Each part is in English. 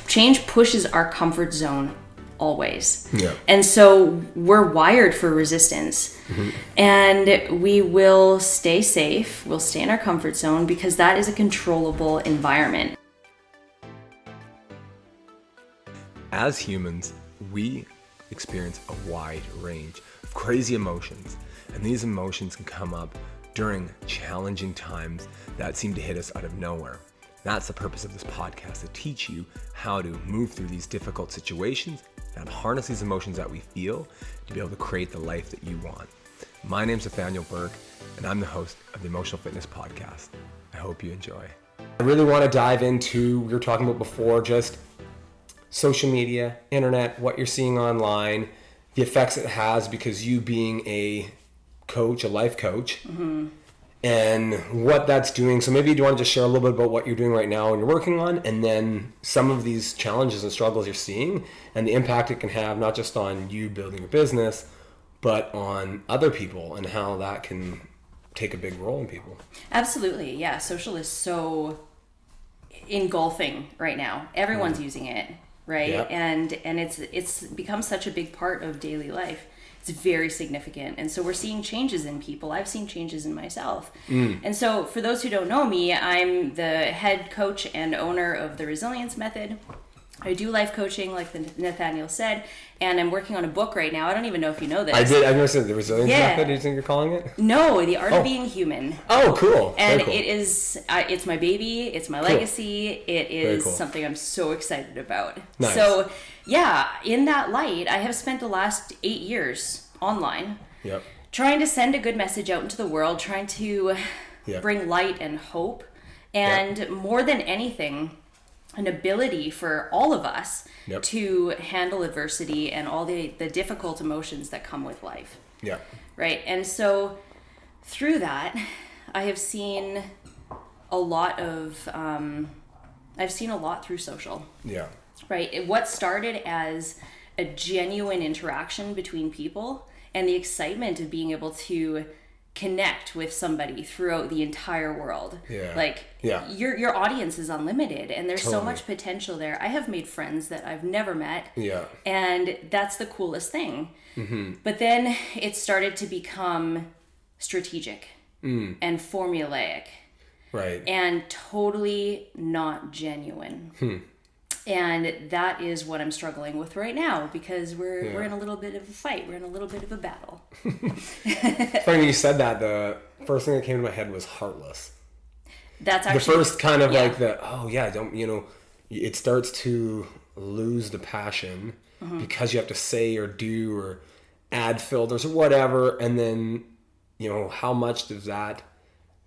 change pushes our comfort zone always. Yeah. And so we're wired for resistance. And we will stay safe, we'll stay in our comfort zone because that is a controllable environment. As humans, we experience a wide range of crazy emotions, and these emotions can come up during challenging times that seem to hit us out of nowhere. That's the purpose of this podcast, to teach you how to move through these difficult situations and harness these emotions that we feel to be able to create the life that you want. My name's Nathaniel Burke, and I'm the host of the Emotional Fitness Podcast. I hope you enjoy. I really want to dive into, we were talking about before, just social media, internet, what you're seeing online, the effects it has because you being a coach, a life coach, and what that's doing. So maybe you want to just share a little bit about what you're doing right now and you're working on, and then some of these challenges and struggles you're seeing and the impact it can have, not just on you building a business, but on other people and how that can take a big role in people. Absolutely. Yeah. Social is so engulfing right now. Everyone's using it, right? Yep. And it's become such a big part of daily life. It's very significant. And so we're seeing changes in people. I've seen changes in myself. And so for those who don't know me, I'm the head coach and owner of the Resilience Method. I do life coaching, like Nathaniel said, and I'm working on a book right now. I don't even know if you know this. I did. I've never said the Resilience Method. Do you think you're calling it? No, The Art of Being Human. Oh, cool. And cool. it is, it's my baby. It's my legacy. It is something I'm so excited about. Nice. So, yeah, in that light, I have spent the last 8 years online trying to send a good message out into the world, trying to bring light and hope, and more than anything, an ability for all of us to handle adversity and all the difficult emotions that come with life. Yeah. Right. And so through that, I have seen a lot of, I've seen a lot through social. Yeah. Right. What started as a genuine interaction between people and the excitement of being able to connect with somebody throughout the entire world. Your audience is unlimited, and there's so much potential there. I have made friends that I've never met, and that's the coolest thing. But then it started to become strategic and formulaic, and totally not genuine. And that is what I'm struggling with right now, because we're in a little bit of a fight. We're in a little bit of a battle. It's funny when you said that. The first thing that came to my head was heartless. That's actually the first kind of like the, it starts to lose the passion because you have to say or do or add filters or whatever. And then, how much does that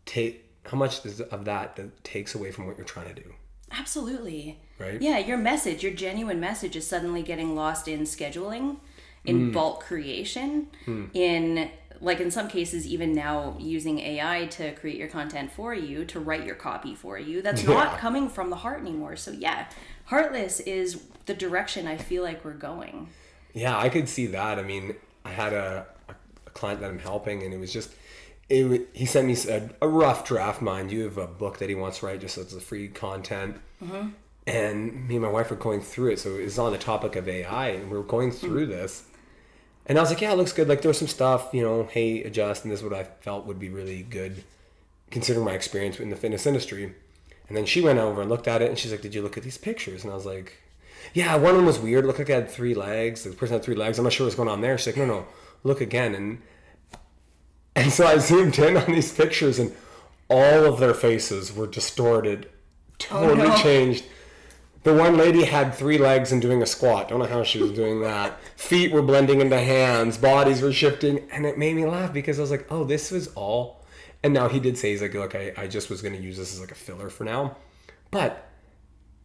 take, that takes away from what you're trying to do? Absolutely. Right? Yeah, your genuine message is suddenly getting lost in scheduling, in bulk creation, in some cases even now using AI to create your content for you, to write your copy for you. That's not coming from the heart anymore. So yeah, heartless is the direction I feel like we're going. Yeah, I could see that. I mean, I had a client that I'm helping, and it was just, he sent me a rough draft, mind you, of a book that he wants to write just as a free content. And me and my wife were going through it. So it was on the topic of AI, and we were going through this. And I was like, yeah, it looks good. Like, there was some stuff, hey, adjust. And this is what I felt would be really good, considering my experience in the fitness industry. And then she went over and looked at it, and she's like, did you look at these pictures? And I was like, yeah, one of them was weird. It looked like it had 3 legs. The person had 3 legs. I'm not sure what's going on there. She's like, no, look again. And so I zoomed in on these pictures, and all of their faces were distorted, totally changed. The one lady had 3 legs and doing a squat. Don't know how she was doing that. Feet were blending into hands. Bodies were shifting. And it made me laugh because I was like, oh, this was all. And now he did say, he's like, look, I just was going to use this as like a filler for now. But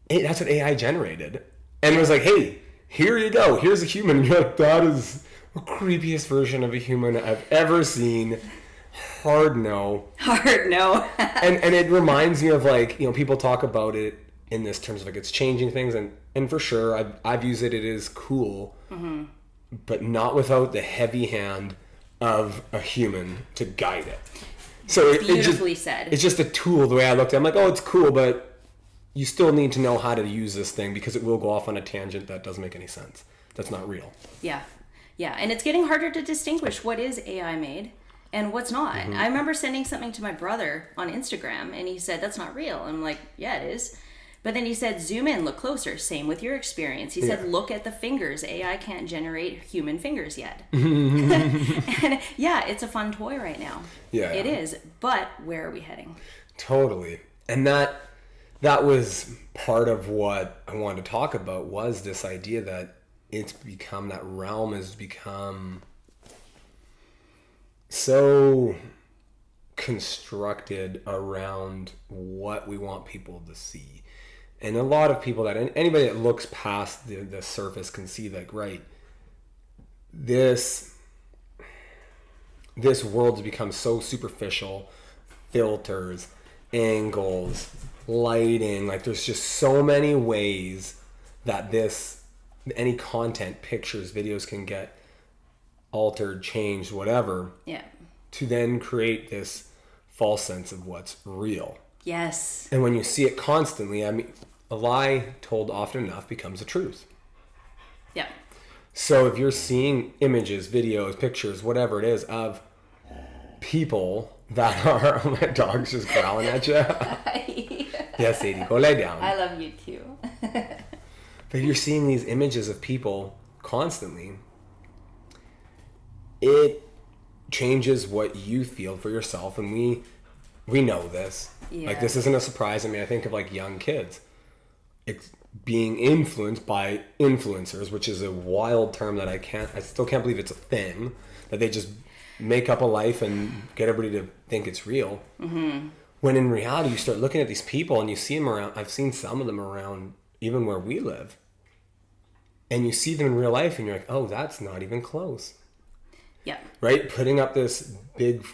that's what AI generated. And it was like, hey, here you go. Here's a human. And you're like, that is the creepiest version of a human I've ever seen. Hard no. and it reminds me of, like, people talk about it in this terms of like it's changing things, and for sure I've used it. It is cool, but not without the heavy hand of a human to guide it. So beautifully said. It's just a tool. The way I looked at it, I'm like, oh, it's cool, but you still need to know how to use this thing because it will go off on a tangent that doesn't make any sense. That's not real. Yeah. Yeah. And it's getting harder to distinguish what is AI made and what's not. Mm-hmm. I remember sending something to my brother on Instagram and he said, that's not real. And I'm like, yeah, it is. But then he said, zoom in, look closer. Same with your experience. He said, look at the fingers. AI can't generate human fingers yet. And yeah, it's a fun toy right now. Yeah. It is. But where are we heading? Totally. And that was part of what I wanted to talk about, was this idea that it's become, that realm has become so constructed around what we want people to see. And a lot of people, that anybody that looks past the surface can see, like, right, this world's become so superficial. Filters, angles, lighting, like there's just so many ways that any content, pictures, videos can get altered, changed, whatever. Yeah. To then create this false sense of what's real. Yes. And when you see it constantly, I mean, a lie told often enough becomes a truth. Yeah. So if you're seeing images, videos, pictures, whatever it is, of people that are, oh, my dog's just growling at you. Yes, Sadie, go lay down. I love you too. But if you're seeing these images of people constantly, it changes what you feel for yourself. And we know this. Yeah. Like, this isn't a surprise. I mean, I think of like young kids. It's being influenced by influencers, which is a wild term that I still can't believe it's a thing, that they just make up a life and get everybody to think it's real. Mm-hmm. When in reality, you start looking at these people and you see them around. I've seen some of them around even where we live. And you see them in real life and you're like, oh, that's not even close. Yeah. Right? Putting up this big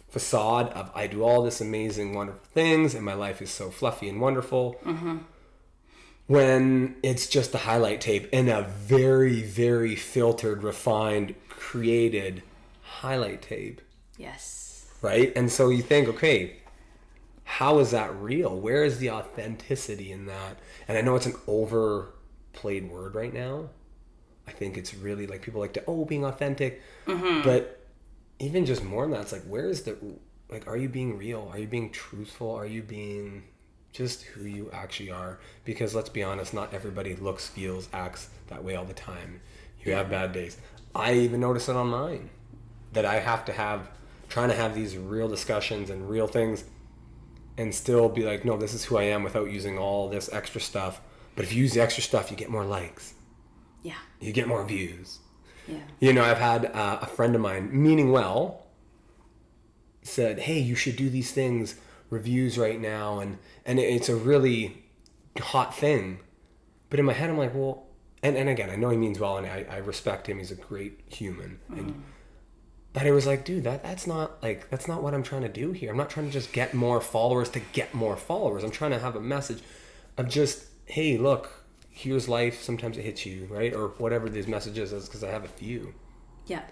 facade of, I do all this amazing, wonderful things and my life is so fluffy and wonderful. Mm-hmm. When it's just a highlight tape and a very, very filtered, refined, created highlight tape. Yes. Right? And so you think, okay, how is that real? Where is the authenticity in that? And I know it's an overplayed word right now. I think it's really like, people like to, being authentic. Mm-hmm. But even just more than that, it's like, where is are you being real? Are you being truthful? Are you being just who you actually are? Because let's be honest, not everybody looks, feels, acts that way all the time. You have bad days. I even notice it on mine, that I have to trying to have these real discussions and real things and still be like, no, this is who I am, without using all this extra stuff. But if you use the extra stuff, you get more likes. Yeah. You get more views. Yeah. You know, I've had a friend of mine, meaning well, said, hey, you should do these things, reviews right now, and it's a really hot thing. But in my head, I'm like, well, and again, I know he means well, and I respect him. He's a great human. Mm-hmm. But it was like, dude, that's not what I'm trying to do here. I'm not trying to just get more followers to get more followers. I'm trying to have a message of just, hey, look, here's life. Sometimes it hits you, right? Or whatever these messages is, because I have a few. Yeah.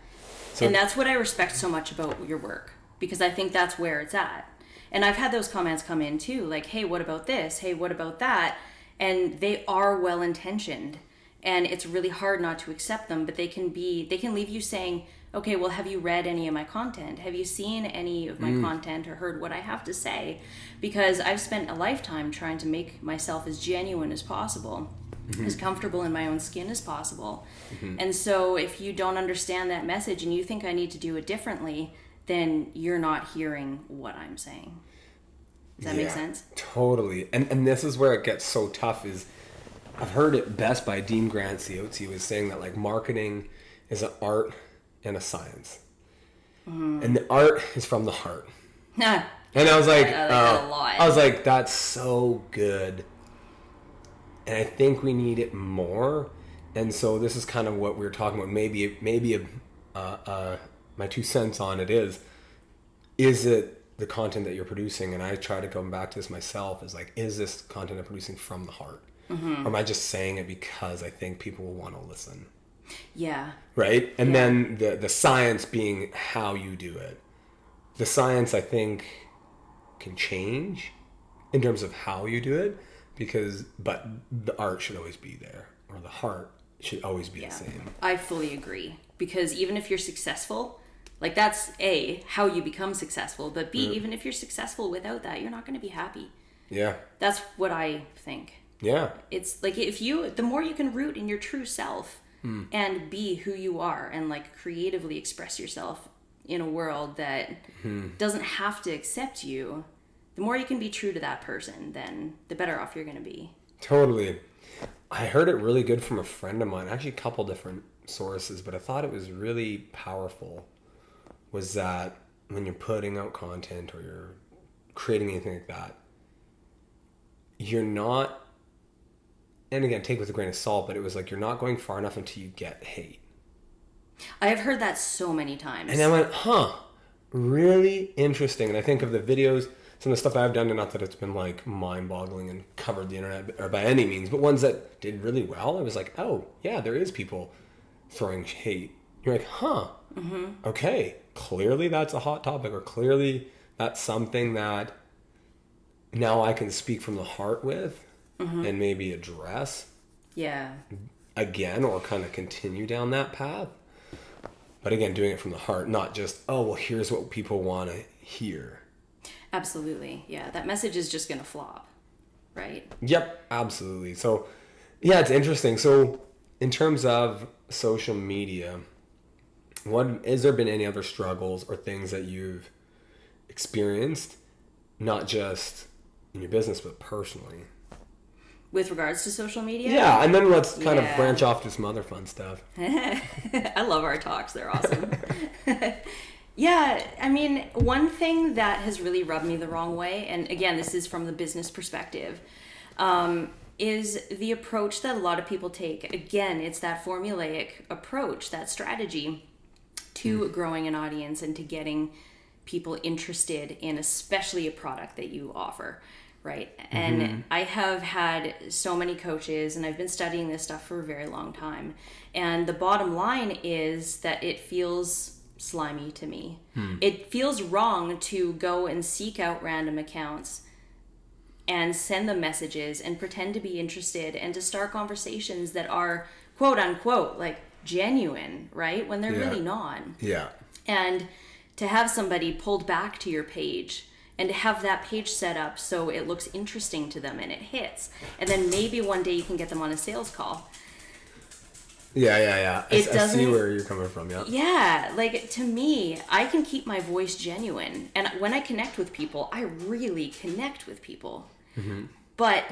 So, and that's what I respect so much about your work, because I think that's where it's at. And I've had those comments come in too, like, hey, what about this? Hey, what about that? And they are well-intentioned, and it's really hard not to accept them, but they can leave you saying, okay, well, have you read any of my content? Have you seen any of my content or heard what I have to say? Because I've spent a lifetime trying to make myself as genuine as possible, as comfortable in my own skin as possible. And so if you don't understand that message and you think I need to do it differently, then you're not hearing what I'm saying. Does that make sense? Totally. And this is where it gets so tough, is I've heard it best by Dean Graziosi. He was saying that, like, marketing is an art and a science. And the art is from the heart. And I was like, I was like, that's so good. And I think we need it more. And so this is kind of what we were talking about. Maybe my 2 cents on it is it the content that you're producing? And I try to go back to this myself, is like, is this content I'm producing from the heart? Or am I just saying it because I think people will want to listen? Yeah. Right? And then the science being how you do it. The science, I think, can change in terms of how you do it. but the art should always be there, or the heart should always be the same. I fully agree, because even if you're successful, like that's A, how you become successful, but B, even if you're successful without that, you're not going to be happy. Yeah. That's what I think. Yeah. It's like the more you can root in your true self and be who you are and like creatively express yourself in a world that doesn't have to accept you, the more you can be true to that person, then the better off you're going to be. Totally. I heard it really good from a friend of mine, actually a couple different sources, but I thought it was really powerful, was that when you're putting out content or you're creating anything like that, you're not, and again, take it with a grain of salt, but it was like you're not going far enough until you get hate. I have heard that so many times. And I went, really interesting. And I think of the videos, some of the stuff I've done, and not that it's been like mind-boggling and covered the internet or by any means, but ones that did really well, I was like, oh yeah, there is people throwing hate. You're like, okay, clearly that's a hot topic, or clearly that's something that now I can speak from the heart with and maybe address again, or kind of continue down that path. But again, doing it from the heart, not just, oh, well, here's what people want to hear. Absolutely. Yeah. That message is just going to flop, right? Yep, absolutely. So, yeah, it's interesting. So, in terms of social media, has there been any other struggles or things that you've experienced, not just in your business, but personally? With regards to social media? Yeah, and then let's kind of branch off to some other fun stuff. I love our talks. They're awesome. Yeah, I mean, one thing that has really rubbed me the wrong way, and again, this is from the business perspective, is the approach that a lot of people take. Again, it's that formulaic approach, that strategy to growing an audience and to getting people interested in especially a product that you offer. Right. And I have had so many coaches, and I've been studying this stuff for a very long time. And the bottom line is that it feels slimy to me. It feels wrong to go and seek out random accounts and send them messages and pretend to be interested and to start conversations that are quote unquote like genuine, right? When they're really not. Yeah. And to have somebody pulled back to your page and to have that page set up so it looks interesting to them and it hits. And then maybe one day you can get them on a sales call. Yeah. I see where you're coming from, yeah. Yeah, like to me, I can keep my voice genuine. And when I connect with people, I really connect with people. But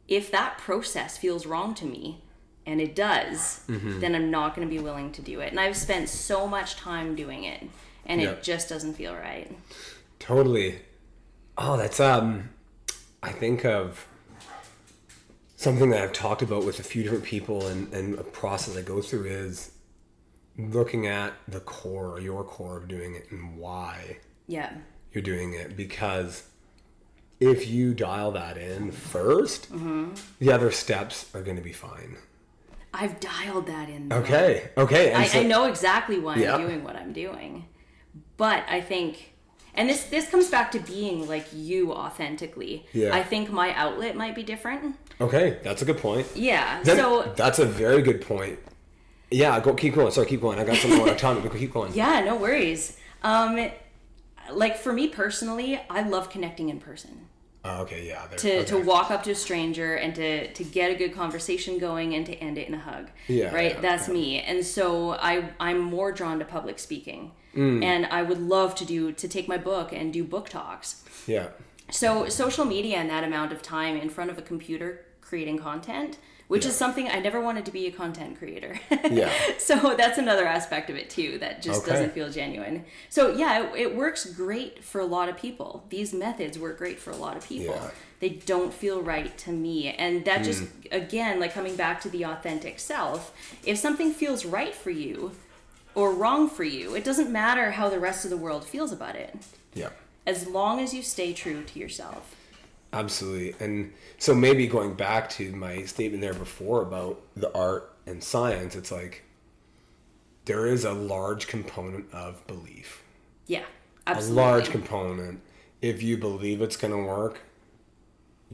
if that process feels wrong to me, and it does, then I'm not going to be willing to do it. And I've spent so much time doing it, and it just doesn't feel right. Totally. Oh, that's, I think of something that I've talked about with a few different people, and a process I go through is looking at the core, your core of doing it and why you're doing it. Because if you dial that in first, the other steps are going to be fine. I've dialed that in. Though. Okay. And I know exactly why I'm doing what I'm doing. But I think... And this comes back to being like you authentically. Yeah. I think my outlet might be different. Okay, that's a good point. Yeah. That's a very good point. Yeah, keep going. Sorry, keep going. I got something more to tell me, but keep going. Yeah, no worries. Like for me personally, I love connecting in person. Okay, yeah. To walk up to a stranger and to get a good conversation going and to end it in a hug. Yeah. Right? That's me. And so I'm more drawn to public speaking. And I would love to take my book and do book talks. Yeah. So social media and that amount of time in front of a computer creating content, which is something I never wanted to be a content creator. So that's another aspect of it too that just doesn't feel genuine. So it works great for a lot of people. These methods work great for a lot of people. Yeah. They don't feel right to me. And that just, again, like coming back to the authentic self, if something feels right for you, or wrong for you, it doesn't matter how the rest of the world feels about it. Yeah. As long as you stay true to yourself. Absolutely. And so maybe going back to my statement there before about the art and science, it's like there is a large component of belief. Yeah, absolutely. A large component. If you believe it's going to work,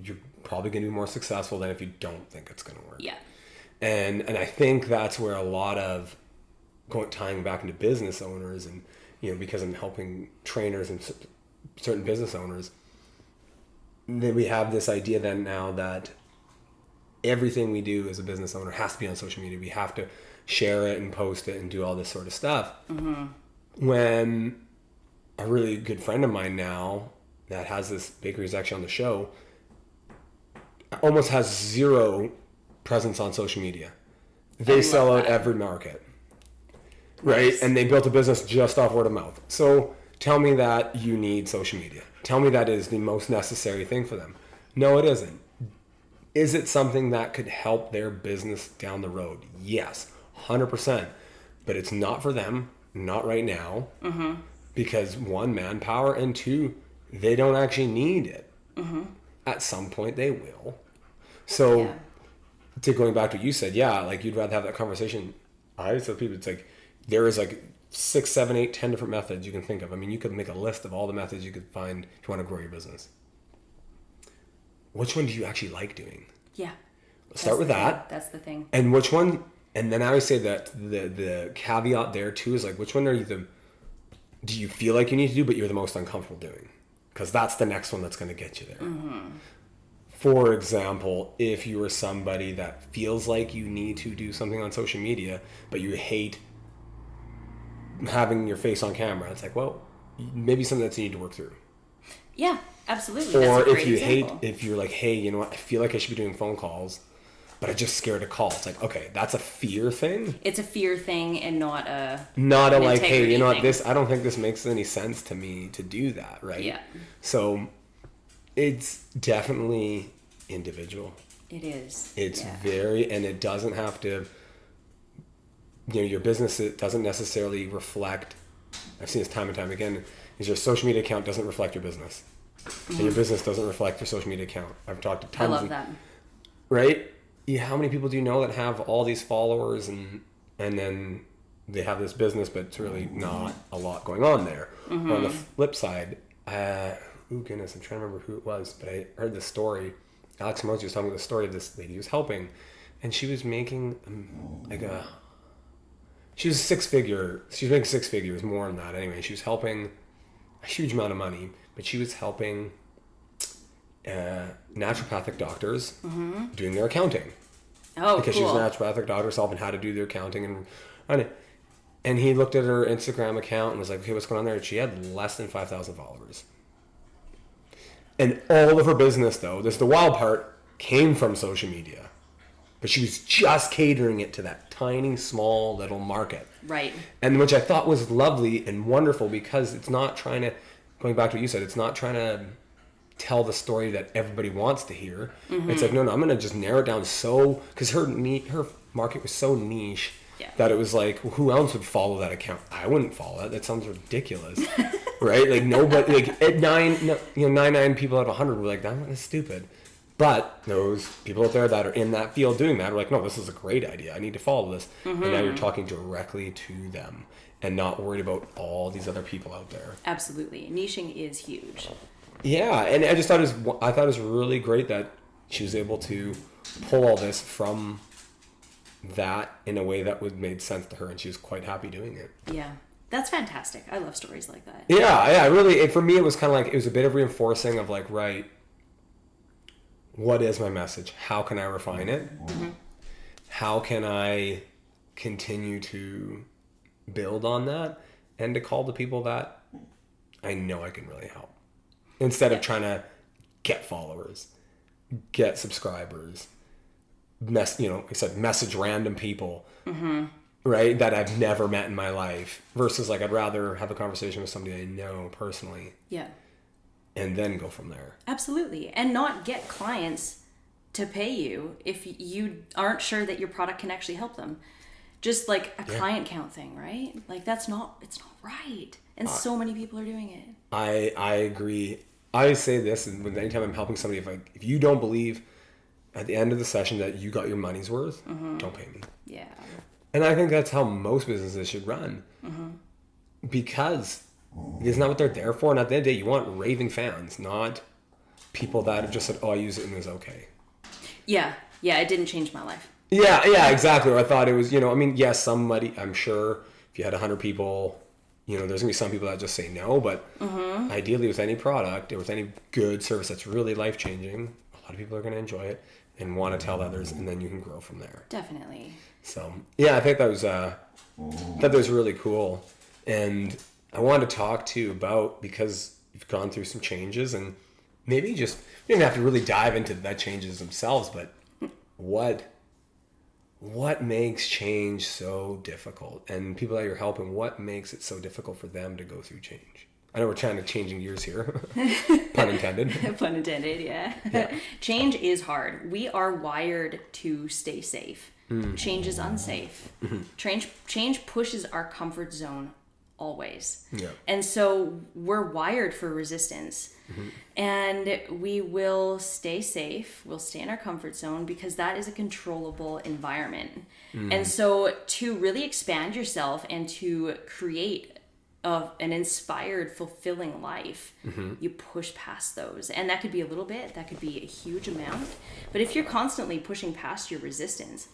you're probably going to be more successful than if you don't think it's going to work. Yeah. And I think that's where a lot of tying back into business owners, and because I'm helping trainers and certain business owners, then we have this idea then now that everything we do as a business owner has to be on social media. We have to share it and post it and do all this sort of stuff. When a really good friend of mine now that has this bakery who's actually on the show almost has zero presence on social media. They sell out every market, right? Nice. And they built a business just off word of mouth. So tell me that you need social media. Tell me that is the most necessary thing for them. No, it isn't. Is it something that could help their business down the road? Yes, 100%. But it's not for them, not right now, because one, manpower, and two, they don't actually need it. At some point they will. So to going back to what you said, like you'd rather have that conversation. I always tell people, it's like there is like 6, 7, 8, 10 different methods you can think of. I mean, you could make a list of all the methods you could find if you want to grow your business. Which one do you actually like doing? Yeah. Let's start with that. That's the thing. And which one, and then I always say that the caveat there too is like, which one do you feel like you need to do, but you're the most uncomfortable doing? Because that's the next one that's going to get you there. For example, if you are somebody that feels like you need to do something on social media, but you hate having your face on camera, it's like, well, maybe something that you need to work through. Yeah, absolutely. Or if you if you're like, hey, you know what, I feel like I should be doing phone calls, but I'm just scared to call. It's like, okay, that's a fear thing. It's a fear thing and not a like, hey, you know what, I don't think this makes any sense to me to do that, right? Yeah. So it's definitely individual. It is. It's very, and it doesn't have to, your business, it doesn't necessarily reflect, I've seen this time and time again, is your social media account doesn't reflect your business. And your business doesn't reflect your social media account. I've talked to tons. I love that. Right? Yeah, how many people do you know that have all these followers and then they have this business, but it's really not a lot going on there. Or on the flip side, goodness, I'm trying to remember who it was, but I heard this story. Alex Mosey was telling me the story of this lady who was helping, and she was making she was making 6 figures, more than that anyway. She was helping a huge amount of money, but she was helping naturopathic doctors doing their accounting. Oh, because cool. She was a naturopathic doctor, helping how to do their accounting, and he looked at her Instagram account and was like, "Okay, what's going on there?" And she had less than 5,000 followers. And all of her business, though, the wild part, came from social media. But she was just catering it to that tiny, small, little market. Right. And which I thought was lovely and wonderful, because it's not trying to, going back to what you said, it's not trying to tell the story that everybody wants to hear. It's like, no, I'm going to just narrow it down because her market was so niche that it was like, well, who else would follow that account? I wouldn't follow that. That sounds ridiculous. Right? Like nobody, like at 99 people out of 100 were like, that's stupid. But those people out there that are in that field doing that are like, no, this is a great idea. I need to follow this. And now you're talking directly to them and not worried about all these other people out there. Absolutely. Niching is huge. Yeah. And I just thought it was really great that she was able to pull all this from that in a way that made sense to her. And she was quite happy doing it. Yeah. That's fantastic. I love stories like that. Yeah. Really, for me, it was kind of like, it was a bit of reinforcing of like, right, what is my message? How can I refine it? How can I continue to build on that and to call the people that I know I can really help, instead of trying to get followers, get subscribers, message random people, right, that I've never met in my life, versus like I'd rather have a conversation with somebody I know personally. Yeah. And then go from there. Absolutely. And not get clients to pay you if you aren't sure that your product can actually help them. Just like a client count thing, right? Like it's not right. And so many people are doing it. I agree. I say this, and anytime I'm helping somebody, if you don't believe at the end of the session that you got your money's worth, don't pay me. Yeah. And I think that's how most businesses should run. Because isn't that what they're there for? And at the end of the day, you want raving fans, not people that have just said, oh, I use it and it was okay. Yeah. Yeah, it didn't change my life. Yeah, exactly. I thought it was, I mean, yes, somebody, I'm sure if you had 100 people, there's going to be some people that just say no, but ideally with any product or with any good service that's really life-changing, a lot of people are going to enjoy it and want to tell others, and then you can grow from there. Definitely. So, yeah, I think that was really cool. And I wanted to talk to you about, because you've gone through some changes, and maybe just, you don't have to really dive into the changes themselves, but what makes change so difficult? And people that you're helping, what makes it so difficult for them to go through change? I know we're trying to changing gears here. Pun intended. Pun intended, yeah. Change is hard. We are wired to stay safe. Change is unsafe. Change pushes our comfort zone always. Yeah. And so we're wired for resistance. And we will stay safe, we'll stay in our comfort zone because that is a controllable environment. And so to really expand yourself and to create an inspired, fulfilling life, you push past those. And that could be a little bit, that could be a huge amount. But if you're constantly pushing past your resistance,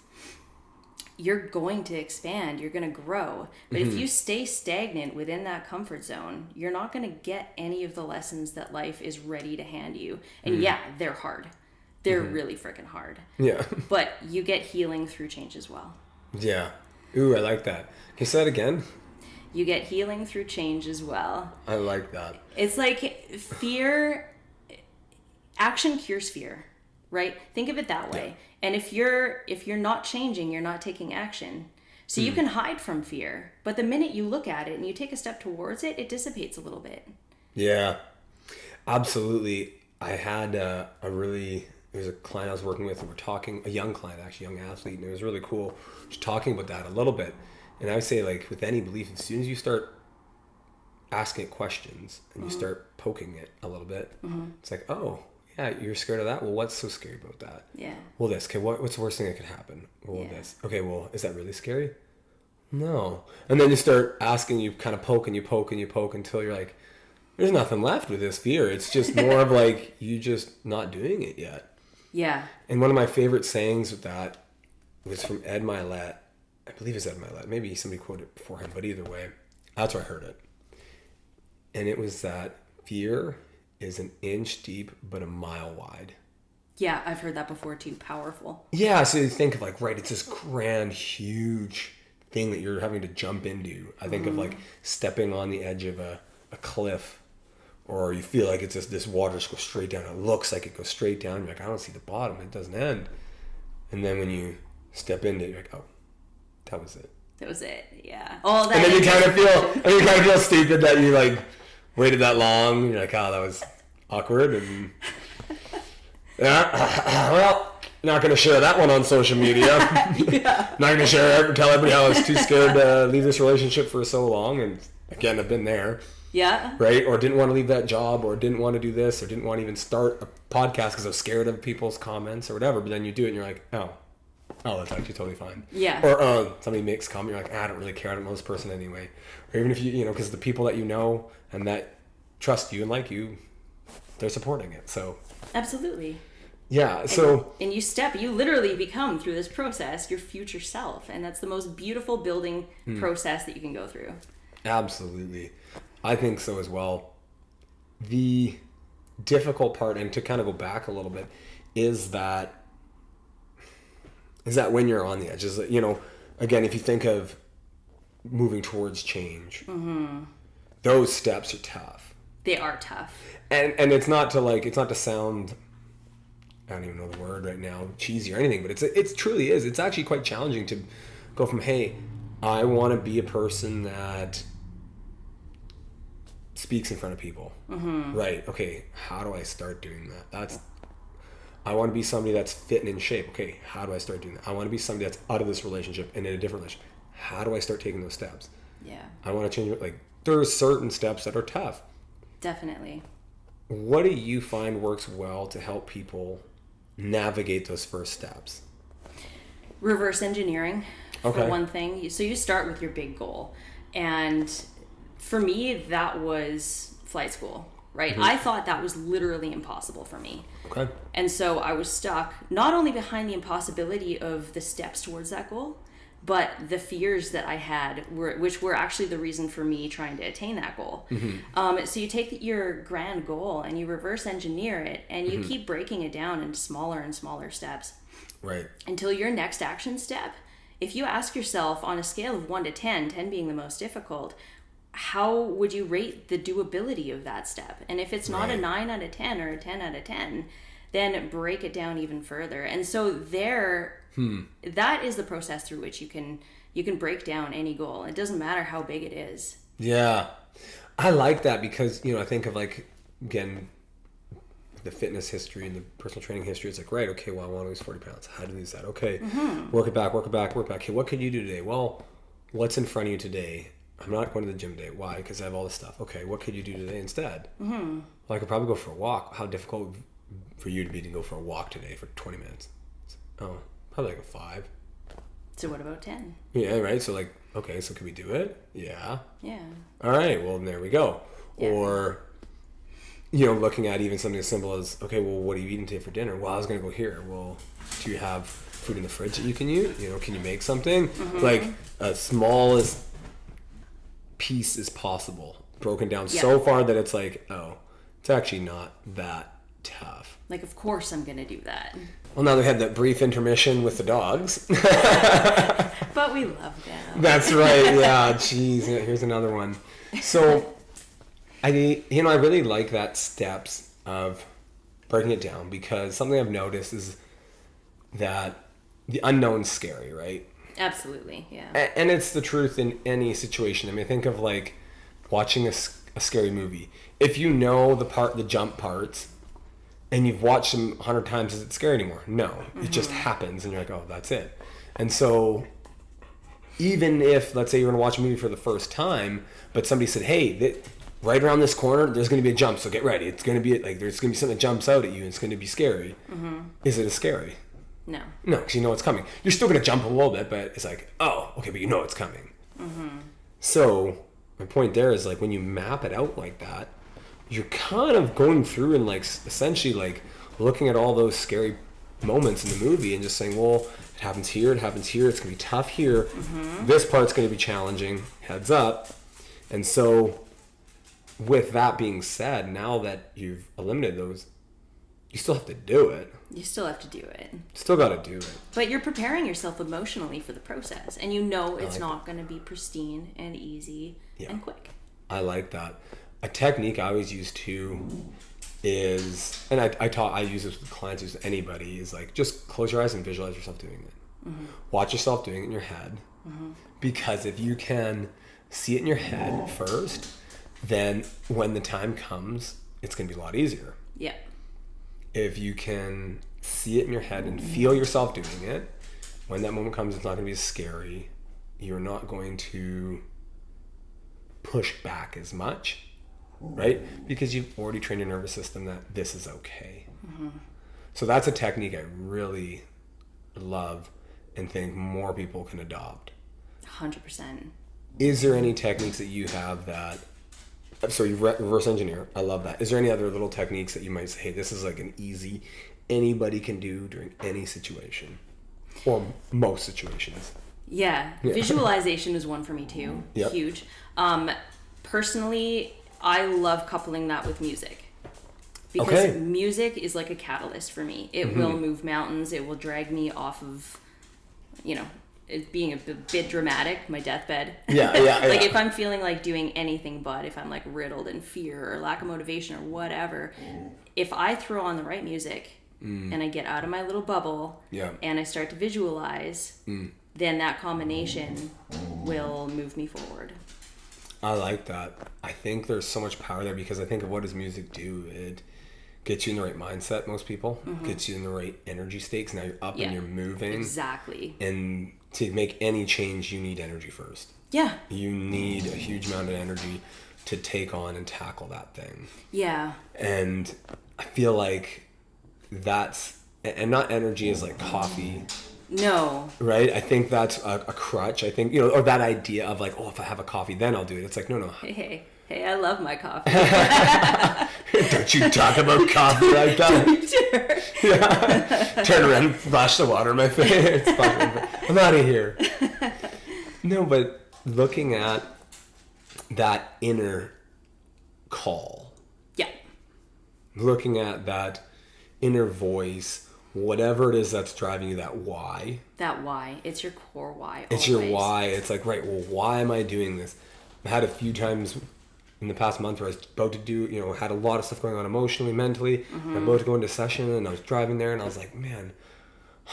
you're going to expand, you're going to grow. But if you stay stagnant within that comfort zone, you're not going to get any of the lessons that life is ready to hand you. And yeah, they're hard. They're really freaking hard. Yeah. But you get healing through change as well. Yeah. Ooh, I like that. Can you say that again? You get healing through change as well. I like that. It's like action cures fear, right? Think of it that way. Yeah. And if you're not changing, you're not taking action. So you can hide from fear, but the minute you look at it and you take a step towards it, it dissipates a little bit. Yeah, absolutely. I had there was a client I was working with, and we're talking, a young client, actually, young athlete, and it was really cool just talking about that a little bit. And I would say, like, with any belief, as soon as you start asking it questions and you start poking it a little bit, it's like, oh, yeah, you're scared of that? Well, what's so scary about that? Yeah. Well, this. Okay, what's the worst thing that could happen? Well, this. Okay, well, is that really scary? No. And then you start asking, you kind of poke and you poke and you poke until you're like, there's nothing left with this fear. It's just more of like, you just not doing it yet. Yeah. And one of my favorite sayings with that was from Ed Milet. I believe it's Ed Milet. Maybe somebody quoted it before him, but either way, that's where I heard it. And it was that fear is an inch deep but a mile wide. Yeah, I've heard that before too. Powerful. Yeah, so you think of like, right, it's this grand, huge thing that you're having to jump into. I think of like stepping on the edge of a cliff, or you feel like it's just this water just goes straight down. It looks like it goes straight down. You're like, I don't see the bottom. It doesn't end. And then when you step into it, you're like, oh, that was it. That was it. Yeah. All that. And then you kind of feel stupid that you like waited that long. You're like, oh, that was awkward. And yeah, well, not going to share that one on social media. Yeah. Not going to tell everybody how I was too scared to leave this relationship for so long. And again, I've been there. Yeah. Right? Or didn't want to leave that job, or didn't want to do this, or didn't want to even start a podcast because I was scared of people's comments or whatever. But then you do it and you're like, oh, that's actually totally fine. Yeah. Or somebody makes a comment, you're like, I don't really care. I don't know this person anyway. Or even if you because the people that you know and that trust you and like you, they're supporting it. So absolutely. Yeah. So and you literally become, through this process, your future self, and that's the most beautiful building process that you can go through. Absolutely. I think so as well. The difficult part, and to kind of go back a little bit, is that when you're on the edge, is again, if you think of moving towards change, those steps are tough. They are tough. And it's not to sound, I don't even know the word right now, cheesy or anything, but it truly is. It's actually quite challenging to go from, hey, I want to be a person that speaks in front of people. Right. Okay. How do I start doing that? I want to be somebody that's fit and in shape. Okay. How do I start doing that? I want to be somebody that's out of this relationship and in a different relationship. How do I start taking those steps? Yeah. I want to change it. Like, there are certain steps that are tough. Definitely. What do you find works well to help people navigate those first steps? Reverse engineering, for one thing. So you start with your big goal. And for me, that was flight school. right? I thought that was literally impossible for me. Okay. And so I was stuck not only behind the impossibility of the steps towards that goal, but the fears that I had, which were actually the reason for me trying to attain that goal. So you take your grand goal and you reverse engineer it, and you keep breaking it down into smaller and smaller steps. Right. Until your next action step, if you ask yourself on a scale of 1 to 10, 10 being the most difficult, how would you rate the doability of that step? And if it's not a 9 out of 10 or a 10 out of 10, then break it down even further. And so that is the process through which you can break down any goal. It doesn't matter how big it is. Yeah. I like that because, I think of like, again, the fitness history and the personal training history. It's like, right, okay, well, I want to lose 40 pounds. How to lose that? Okay, work it back. Okay, what could you do today? Well, what's in front of you today? I'm not going to the gym today. Why? Because I have all this stuff. Okay, what could you do today instead? Well, I could probably go for a walk. How difficult for you to be to go for a walk today for 20 minutes? Oh, probably like a 5. So what about 10? Yeah, right. So like, okay, so can we do it? Yeah. Yeah. All right, well, there we go. Yeah. Or, looking at even something as simple as, okay, well, what are you eating today for dinner? Well, I was going to go here. Well, do you have food in the fridge that you can use? Can you make something? Like, as small as piece as possible, broken down so far that it's like, oh, it's actually not that tough. Like, of course I'm going to do that. Well, now they had that brief intermission with the dogs. But we love them. That's right. Yeah. Jeez. Yeah, here's another one. So, I really like that steps of breaking it down, because something I've noticed is that the unknown's scary, right? Absolutely. Yeah. And it's the truth in any situation. I mean, think of like watching a scary movie. If you know the jump parts, and you've watched them 100 times, is it scary anymore? No. It just happens, and you're like, oh, that's it. And so, even if, let's say you're going to watch a movie for the first time, but somebody said, hey, right around this corner, there's going to be a jump, so get ready. It's going to be, like, there's going to be something that jumps out at you, and it's going to be scary. Is it as scary? No. No, because you know it's coming. You're still going to jump a little bit, but it's like, oh, okay, but you know it's coming. So, my point there is, like, when you map it out like that, you're kind of going through and, like, essentially, like, looking at all those scary moments in the movie and just saying, well, it happens here, it's going to be tough here, this part's going to be challenging, heads up. And so, with that being said, now that you've eliminated those, you still have to do it. You still have to do it. Still got to do it. But you're preparing yourself emotionally for the process, and it's not going to be pristine and easy and quick. I like that. A technique I always use too is, and I use this with clients, with anybody, is like, just close your eyes and visualize yourself doing it. Watch yourself doing it in your head. Because if you can see it in your head first, then when the time comes, it's going to be a lot easier. Yeah. If you can see it in your head and feel yourself doing it, when that moment comes, it's not going to be as scary. You're not going to push back as much, right? Because you've already trained your nervous system that this is okay. So that's a technique I really love and think more people can adopt. 100%. Is there any techniques that you have that, so you reverse engineer, I love that. Is there any other little techniques that you might say, hey, this is like an easy, anybody can do during any situation, or most situations? Yeah. Visualization is one for me too. Yep. Huge. Personally, I love coupling that with music, because music is like a catalyst for me. It will move mountains. It will drag me off of, it being a bit dramatic, my deathbed. Yeah. Like, if I'm feeling like doing anything but, if I'm like riddled in fear or lack of motivation or whatever, if I throw on the right music and I get out of my little bubble and I start to visualize, then that combination will move me forward. I like that. I think there's so much power there, because I think of what does music do? It gets you in the right mindset, most people. Gets you in the right energy stakes. Now you're up and you're moving. Exactly. And to make any change, you need energy first. Yeah. You need a huge amount of energy to take on and tackle that thing. Yeah. And I feel like that's, and not energy is like coffee. No. Right? I think that's a crutch. I think, or that idea of like, oh, if I have a coffee, then I'll do it. It's like, no. Hey. Hey, I love my coffee. Don't you talk about coffee like that. Yeah. Turn around and flash the water in my face. I'm out of here. No, but looking at that inner call. Yeah. Looking at that inner voice, whatever it is that's driving you, that why. That why. It's your core why. It's always. Your why. It's like, right, well, why am I doing this? I had a few times in the past month where I was about to do, had a lot of stuff going on emotionally, mentally. Mm-hmm. I'm about to go into session, and I was driving there, and I was like, man,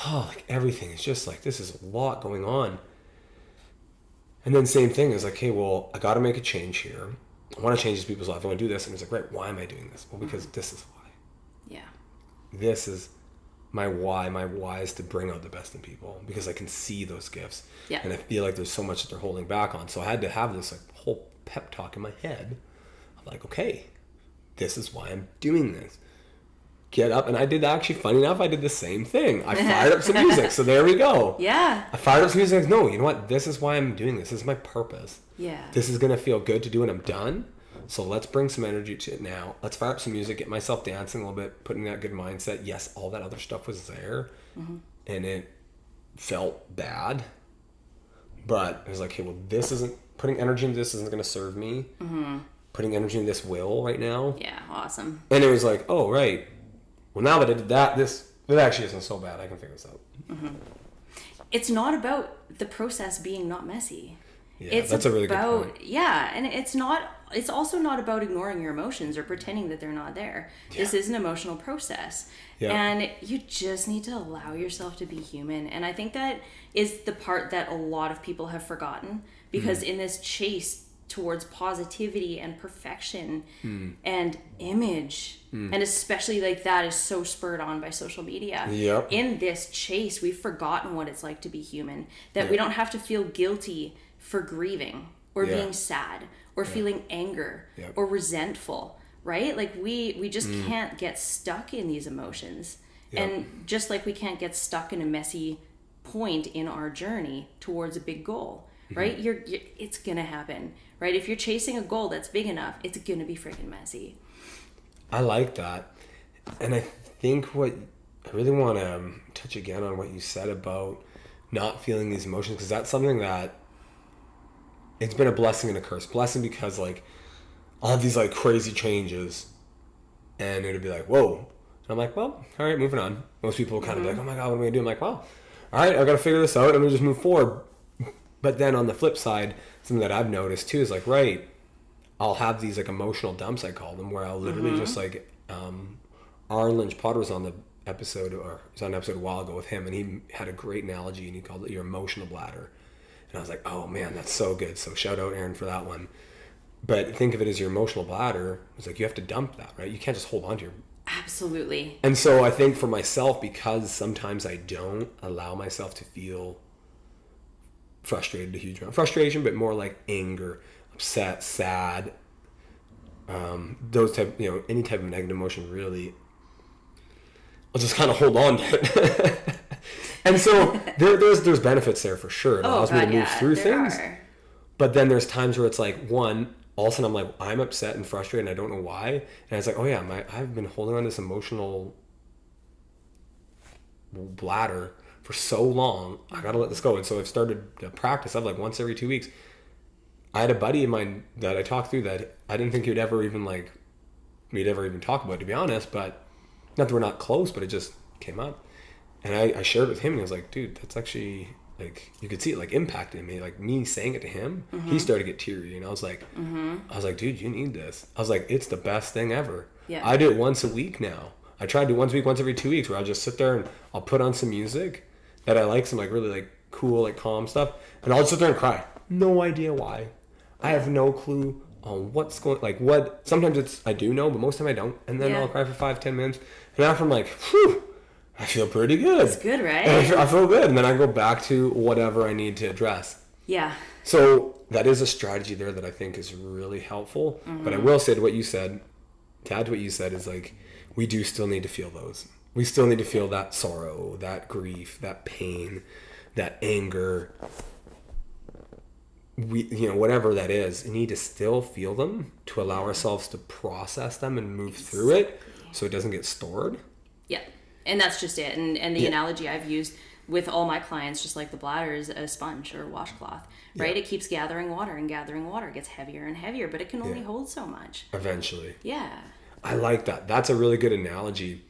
like everything is just like, this is a lot going on. And then same thing is like, hey, well, I got to make a change here. I want to change these people's lives. I want to do this. And it's like, right, why am I doing this? Well, because this is why. Yeah. This is my why. My why is to bring out the best in people because I can see those gifts. Yeah. And I feel like there's so much that they're holding back on. So I had to have this like whole pep talk in my head. I'm like, okay, this is why I'm doing this. Get up. And I did actually, funny enough, I did the same thing. I fired up some music. So there we go. Yeah. I fired up some music. No, you know what? This is why I'm doing this. This is my purpose. Yeah. This is going to feel good to do when I'm done. So let's bring some energy to it now. Let's fire up some music, get myself dancing a little bit, putting that good mindset. Yes, all that other stuff was there. Mm-hmm. And it felt bad. But it was like, hey, well, this isn't, putting energy into this isn't going to serve me. Mm-hmm. Putting energy in this will right now. Yeah, awesome. And it was like, oh, right. Well, now that I did that, it actually isn't so bad. I can figure this out. Mm-hmm. It's not about the process being not messy. Yeah, that's a really good point. Yeah, and it's also not about ignoring your emotions or pretending that they're not there. Yeah. This is an emotional process. Yeah. And you just need to allow yourself to be human. And I think that is the part that a lot of people have forgotten because in this chase towards positivity and perfection and image and especially like that is so spurred on by social media. Yep. In this chase, we've forgotten what it's like to be human, that we don't have to feel guilty for grieving or being sad or feeling anger or resentful, right? Like we just can't get stuck in these emotions. And just like we can't get stuck in a messy point in our journey towards a big goal, right? You're it's gonna happen, right? If you're chasing a goal that's big enough, it's gonna be freaking messy. I like that. And I think what I really want to touch again on what you said about not feeling these emotions, because that's something that it's been a blessing and a curse. Blessing because like I'll have these like crazy changes and it'll be like, whoa. And I'm like, well, all right, moving on. Most people will kind of be like, oh my God, what am I gonna do? I'm like, well, all right, I got to figure this out. I'm gonna just move forward. But then on the flip side, something that I've noticed too is like, right, I'll have these like emotional dumps, I call them, where I'll literally just like, Aaron Lynch Potter was on the episode, or he was on an episode a while ago with him, and he had a great analogy, and he called it your emotional bladder. And I was like, oh man, that's so good. So shout out Aaron for that one. But think of it as your emotional bladder. It's like you have to dump that, right? You can't just hold on to your... Absolutely. And so I think for myself, because sometimes I don't allow myself to feel frustrated, a huge amount of frustration, but more like anger, upset, sad, those type, any type of negative emotion, really, I'll just kind of hold on to it. And so there's benefits there for sure. It allows me to move through things. But then there's times where it's like, one, all of a sudden I'm like, I'm upset and frustrated and I don't know why. And it's like, oh yeah, I've been holding on this emotional bladder for so long. I gotta let this go. And so I've started a practice of like once every 2 weeks. I had a buddy of mine that I talked through that I didn't think we'd ever even talk about, to be honest, but not that we're not close, but it just came up. And I shared it with him and he was like, dude, that's actually, like, you could see it like impacted me. Like me saying it to him, he started to get teary. And I was like, dude, you need this. I was like, it's the best thing ever. Yeah. I do it once a week now. I try to do once a week, once every 2 weeks, where I'll just sit there and I'll put on some music that I like, some like really like cool, like calm stuff. And I'll just sit there and cry. No idea why. I have no clue on what's going, like what, sometimes I do know, but most of the time I don't. And then I'll cry for 5-10 minutes. And after I'm like, whew, I feel pretty good. It's good, right? And I feel good. And then I go back to whatever I need to address. Yeah. So that is a strategy there that I think is really helpful. But I will say to add to what you said is like, we do still need to feel those. We still need to feel that sorrow, that grief, that pain, that anger. we, whatever that is, we need to still feel them to allow ourselves to process them and move through it so it doesn't get stored. Yeah. And that's just it. And the analogy I've used with all my clients, just like the bladder, is a sponge or a washcloth, right? It keeps gathering water and gathering water. It gets heavier and heavier, but it can only hold so much. Eventually. Yeah. I like that. That's a really good analogy.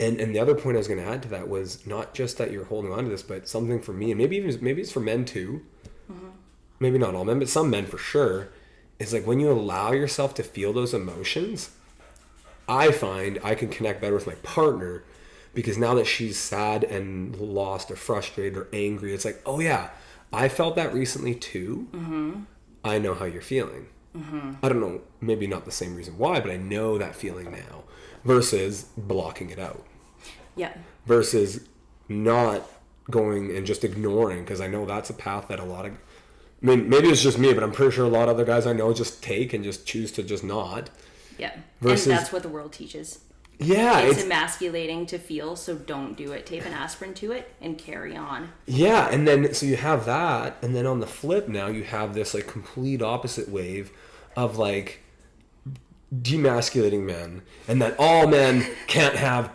And the other point I was going to add to that was not just that you're holding on to this, but something for me, and maybe it's for men too. Maybe not all men, but some men for sure, is like when you allow yourself to feel those emotions, I find I can connect better with my partner because now that she's sad and lost or frustrated or angry, it's like, oh yeah, I felt that recently too. I know how you're feeling. I don't know, maybe not the same reason why, but I know that feeling now versus blocking it out. Yeah. Versus not going and just ignoring, because I know that's a path that a lot of, I mean, maybe it's just me, but I'm pretty sure a lot of other guys I know just take and just choose to just not. Yeah. Versus, and that's what the world teaches. Yeah. It's emasculating to feel, so don't do it. Tape an aspirin to it and carry on. Yeah. And then, so you have that. And then on the flip now, you have this like complete opposite wave of like demasculating men. And that all men you can't have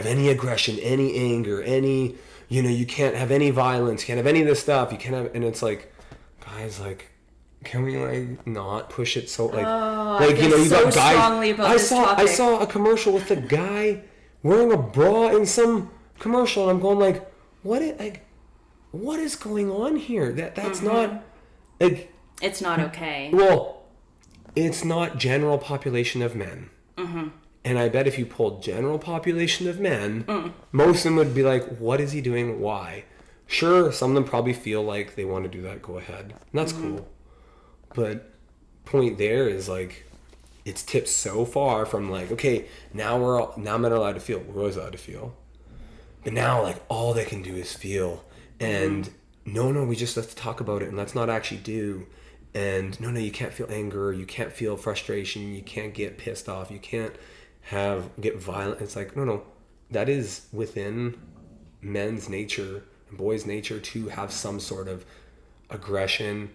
any aggression, any anger, any, you can't have any violence, you can't have any of this stuff. You can't have, and it's like, guys, like, can we like not push it so like you got guys. I saw a commercial with a guy wearing a bra in some commercial, and I'm going like, what is going on here? That's not like, it's not okay. Well, it's not general population of men. And I bet if you pulled general population of men, most of them would be like, what is he doing? Why? Sure, some of them probably feel like they want to do that. Go ahead. And that's cool. But point there is like, it's tipped so far from like, okay, now men are allowed to feel. We're always allowed to feel. But now like all they can do is feel. And no, we just let's talk about it and let's not actually do. And no, you can't feel anger. You can't feel frustration. You can't get pissed off. You can't get violent. It's like, no, that is within men's nature and boys' nature to have some sort of aggression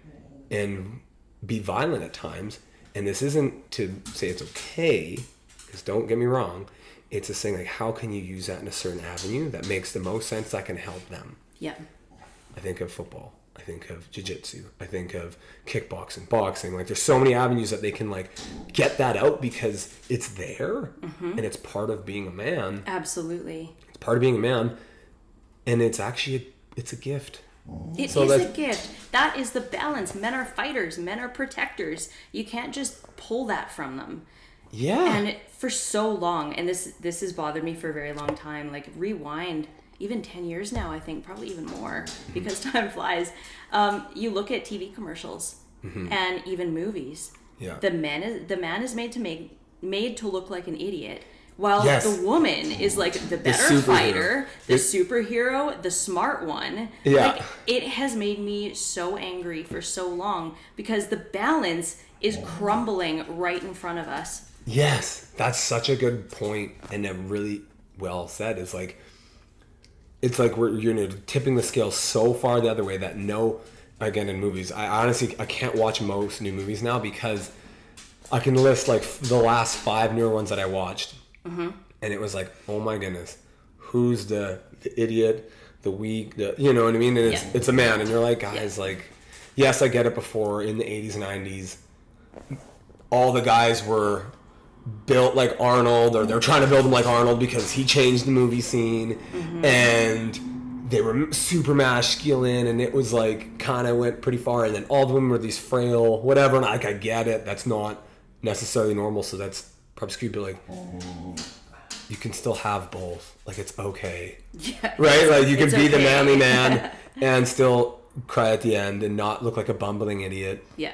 and be violent at times. And this isn't to say it's okay, because don't get me wrong, it's a saying like, how can you use that in a certain avenue that makes the most sense that can help them? Yeah. I think of football. I think of jiu-jitsu. I think of kickboxing, boxing. Like there's so many avenues that they can like get that out because it's there and it's part of being a man. Absolutely. It's part of being a man, and it's actually it's a gift. It is a gift. That is the balance. Men are fighters. Men are protectors. You can't just pull that from them. Yeah. And for so long, and this has bothered me for a very long time, like rewind even 10 years now, I think, probably even more, because time flies. You look at TV commercials and even movies. Yeah. The man is made to look like an idiot, while the woman is like the better fighter, the superhero, the smart one. Yeah. Like, it has made me so angry for so long because the balance is crumbling right in front of us. Yes, that's such a good point, and really well said. It's like you're tipping the scale so far the other way that again, in movies, I honestly can't watch most new movies now because I can list like the last 5 newer ones that I watched. And it was like, oh my goodness, who's the idiot, the weak, you know what I mean? And it's a man, and you're like, guys, like, yes, I get it. Before in the 80s and 90s, all the guys were built like Arnold, or they're trying to build him like Arnold because he changed the movie scene, and they were super masculine, and it was like kind of went pretty far. And then all the women were these frail, whatever. And like, I get it, that's not necessarily normal, so that's probably skewed, but like, you can still have both. Like, it's okay, right? Like, you can be the manly man and still cry at the end and not look like a bumbling idiot. Yeah.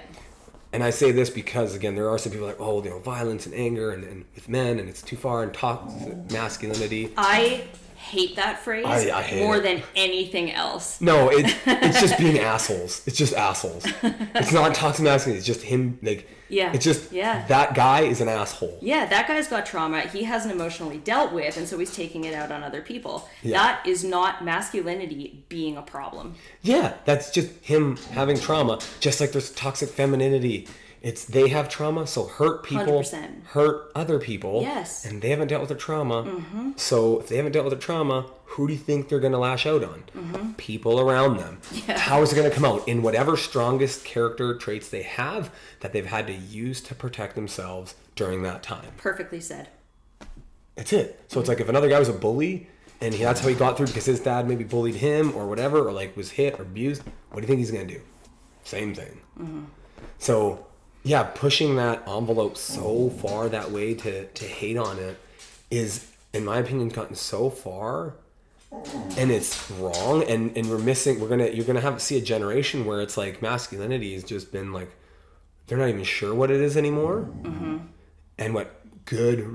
And I say this because, again, there are some people like, violence and anger and with men, and it's too far, and talk masculinity. I hate that phrase I hate more it. than anything else. No, it's just being assholes. It's just assholes. It's not toxic masculinity. It's just him. Like, yeah, it's just yeah. That guy is an asshole. Yeah, that guy's got trauma he hasn't emotionally dealt with, and so he's taking it out on other people. Yeah. That is not masculinity being a problem. Yeah, that's just him having trauma. Just like there's toxic femininity. It's they have trauma, so hurt people 100%. hurt other people. Yes. And they haven't dealt with their trauma. Mm-hmm. So if they haven't dealt with their trauma, who do you think they're going to lash out on? Mm-hmm. People around them. Yeah. How is it going to come out? In whatever strongest character traits they have that they've had to use to protect themselves during that time. Perfectly said. That's it. So it's like if another guy was a bully and that's how he got through because his dad maybe bullied him or whatever, or like was hit or abused, what do you think he's going to do? Same thing. Mm-hmm. So yeah, pushing that envelope so far that way to hate on it is, in my opinion, gotten so far, and it's wrong. And we're missing. You're gonna see a generation where it's like masculinity has just been like they're not even sure what it is anymore, mm-hmm. and what good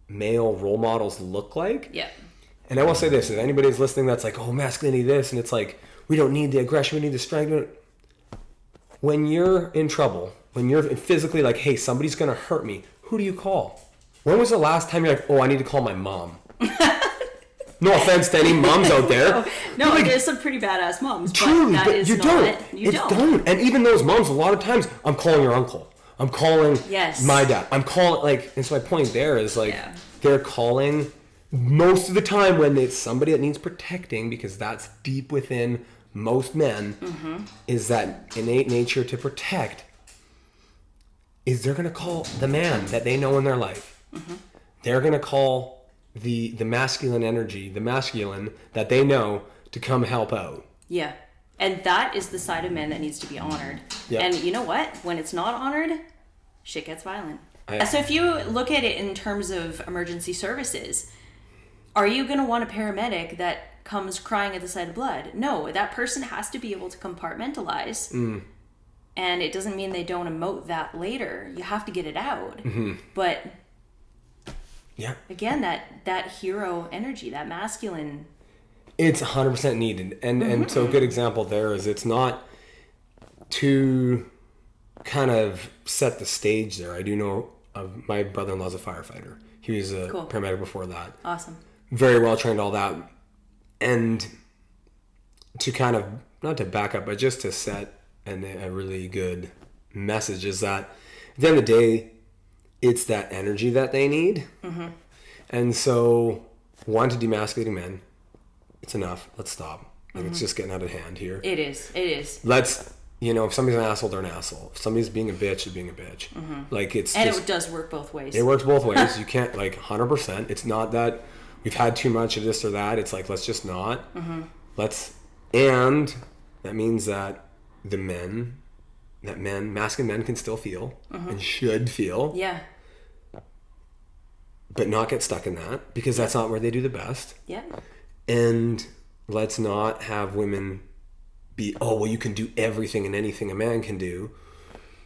male role models look like. Yeah. And I will say this: if anybody's listening, that's like, oh, masculinity, this, and it's like we don't need the aggression, we need the strength. When you're in trouble, when you're physically like, hey, somebody's going to hurt me, who do you call? When was the last time you're like, oh, I need to call my mom? No offense to any moms out there. No, there's some pretty badass moms. Truly, but you don't. You don't. And even those moms, a lot of times, I'm calling your uncle. I'm calling my dad. I'm calling, like, and so my point there is, like, they're calling most of the time when it's somebody that needs protecting, because that's deep within most men, mm-hmm. is that innate nature to protect, is they're going to call the man that they know in their life. Mm-hmm. They're going to call the masculine energy, the masculine that they know to come help out. Yeah. And that is the side of men that needs to be honored. Yep. And you know what? When it's not honored, shit gets violent. So if you look at it in terms of emergency services, are you going to want a paramedic that comes crying at the sight of blood? No, that person has to be able to compartmentalize. And it doesn't mean they don't emote that later. You have to get it out. Mm-hmm. But yeah, again, that hero energy, that masculine, it's 100% needed. And so a good example there is, it's not to kind of set the stage there. I do know my brother-in-law's a firefighter. He was a paramedic before that. Awesome. Very well trained, all that. And to kind of, not to back up, but just to set a really good message, is that at the end of the day, it's that energy that they need. Mm-hmm. And so, to demasculating men, it's enough. Let's stop. Like, it's just getting out of hand here. It is. Let's, if somebody's an asshole, they're an asshole. If somebody's being a bitch, they're being a bitch. Mm-hmm. Like, it's and just, it does work both ways. It works both ways. You can't, 100%. It's not that we've had too much of this or that. It's like, let's just not. Mm-hmm. And that means that masculine men can still feel and should feel. Yeah. But not get stuck in that, because that's not where they do the best. Yeah. And let's not have women be, oh, well, you can do everything and anything a man can do,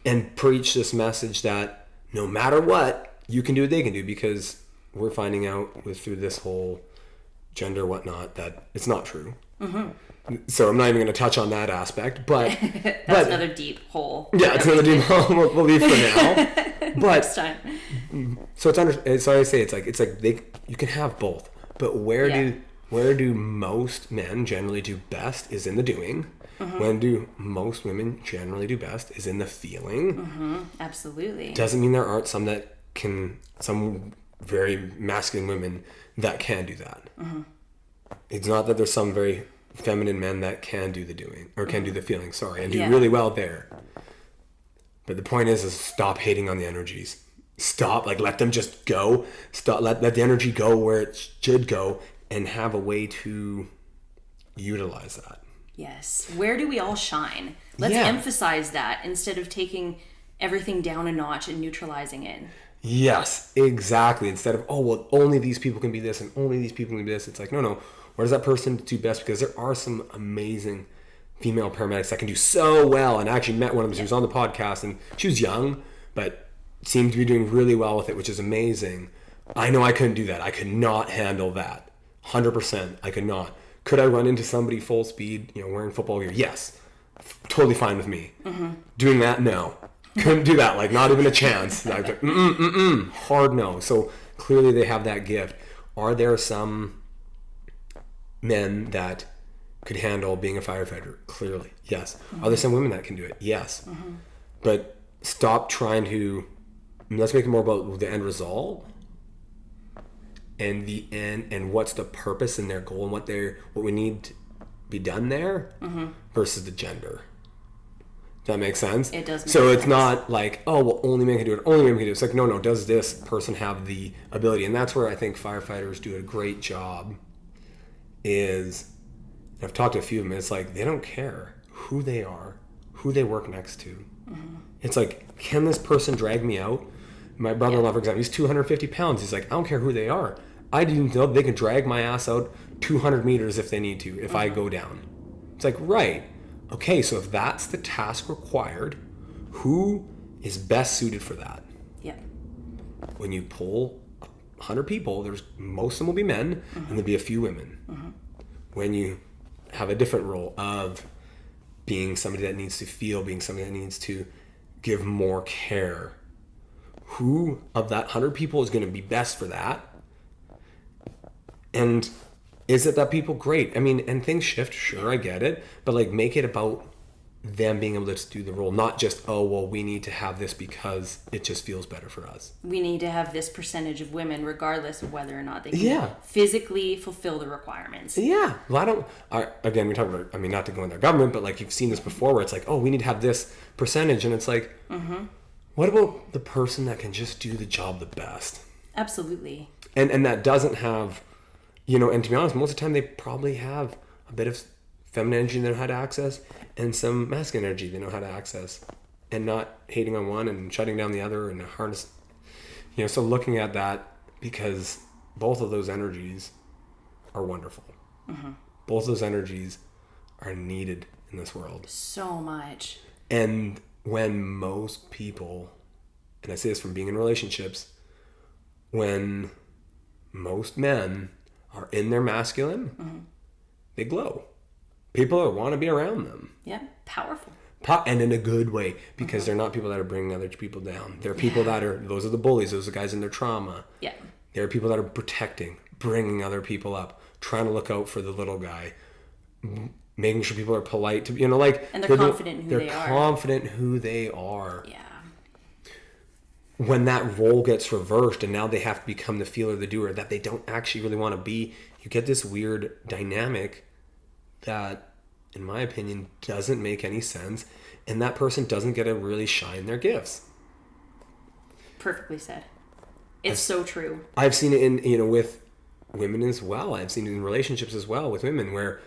and preach this message that no matter what, you can do what they can do, because we're finding out through this whole gender whatnot that it's not true. Mm-hmm. So I'm not even going to touch on that aspect, but that's another deep hole. Yeah, it's another deep hole. We'll leave for now. But next time. So so I say it's like you can have both, but where do most men generally do best is in the doing. Mm-hmm. When do most women generally do best is in the feeling. Mm-hmm. Absolutely. Doesn't mean there aren't some very masculine women that can do that. Mm-hmm. It's not that there's some very feminine men that can do the doing, or can do the feeling, and do really well there. But the point is stop hating on the energies. Stop, let them just go. Stop, let the energy go where it should go, and have a way to utilize that. Yes. Where do we all shine? Let's emphasize that instead of taking everything down a notch and neutralizing it. Yes, exactly. Instead of, oh, well, only these people can be this and only these people can be this. It's like, no. Where does that person do best? Because there are some amazing female paramedics that can do so well. And I actually met one of them. She was on the podcast, and she was young, but seemed to be doing really well with it, which is amazing. I know I couldn't do that. I could not handle that. 100%. I could not. Could I run into somebody full speed, wearing football gear? Yes. Totally fine with me. Doing that? No. Couldn't do that. Like, not even a chance. Like, hard no. So clearly they have that gift. Are there some men that could handle being a firefighter? Clearly, yes. Are there some women that can do it? Yes. But stop trying to, let's make it more about the end result and the end and what's the purpose and their goal and what we need to be done there versus the gender. Does that make sense? It does make so sense. It's not like, oh, well, only men can do it, only women can do it. It's like, no, does this person have the ability? And that's where I think firefighters do a great job is, I've talked to a few of them, it's like, they don't care who they are, who they work next to. It's like, can this person drag me out? My brother-in-law, for example, he's 250 pounds. He's like, I don't care who they are. I didn't know they can drag my ass out 200 meters if they need to, if I go down. It's like, right. Okay, so if that's the task required, who is best suited for that? Yeah. When you pull 100 people, most of them will be men, and there'll be a few women. When you have a different role of being somebody that needs to feel, being somebody that needs to give more care, who of that 100 people is going to be best for that? And is it that people? Great. I mean, and things shift. Sure, I get it. But like, make it about them being able to do the role, not just, oh, well, we need to have this because it just feels better for us. We need to have this percentage of women regardless of whether or not they can physically fulfill the requirements. Yeah. Well, again, we talk about, I mean, not to go in their government, but like you've seen this before where it's like, oh, we need to have this percentage. And it's like, what about the person that can just do the job the best? Absolutely. And that doesn't have, and to be honest, most of the time they probably have a bit of feminine energy they know how to access and some masculine energy they know how to access, and not hating on one and shutting down the other and harness, so looking at that, because both of those energies are wonderful. Both of those energies are needed in this world. So much. And when most people, and I say this from being in relationships, when most men are in their masculine, they glow. People want to be around them. Yeah, powerful. And in a good way, because they're not people that are bringing other people down. They're people that are, those are the bullies, those are the guys in their trauma. Yeah. They're people that are protecting, bringing other people up, trying to look out for the little guy, making sure people are polite to, like. And they're confident in who they are. They're confident who they are. Yeah. When that role gets reversed and now they have to become the feeler, the doer, that they don't actually really want to be, you get this weird dynamic that, in my opinion, doesn't make any sense, and that person doesn't get to really shine their gifts. Perfectly said. It's so true. I've seen it in, with women as well. I've seen it in relationships as well with women where,